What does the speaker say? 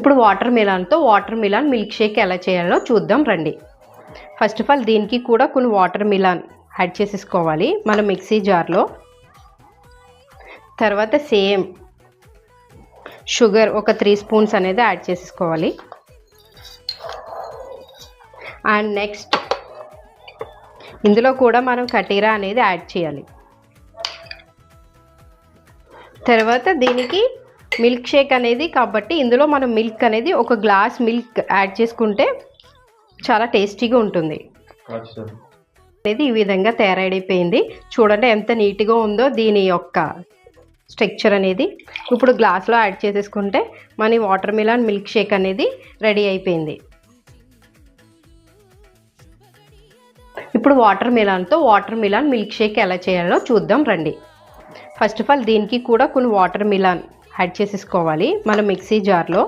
ఇప్పుడు water melon milk shake ఎలా చేయాలో చూద్దాం రండి. ఫస్ట్ ఆఫ్ ఆల్ దీనికి కూడా కొన్ని వాటర్ మిలాన్ యాడ్ చేసేసుకోవాలి మనం మిక్సీ జార్లో. తర్వాత సేమ్ షుగర్ ఒక 3 స్పూన్స్ అనేది యాడ్ చేసేసుకోవాలి. అండ్ నెక్స్ట్ ఇందులో కూడా మనం కటీరా అనేది యాడ్ చేయాలి. తర్వాత దీనికి మిల్క్ షేక్ అనేది కాబట్టి ఇందులో మనం మిల్క్ అనేది ఒక గ్లాస్ మిల్క్ యాడ్ చేసుకుంటే చాలా టేస్టీగా ఉంటుంది. అనేది ఈ విధంగా తయారైపోయింది. చూడండి ఎంత నీట్గా ఉందో దీని యొక్క స్ట్రక్చర్ అనేది. ఇప్పుడు గ్లాస్లో యాడ్ చేసేసుకుంటే మన వాటర్ మిలాన్ మిల్క్ షేక్ అనేది రెడీ అయిపోయింది. ఇప్పుడు వాటర్ మిలాన్ మిల్క్ షేక్ ఎలా చేయాలో చూద్దాం రండి. ఫస్ట్ ఆఫ్ ఆల్ దీనికి కూడా కొన్ని వాటర్ మిలాన్ యాడ్ చేసేసుకోవాలి మనం మిక్సీ జార్లో.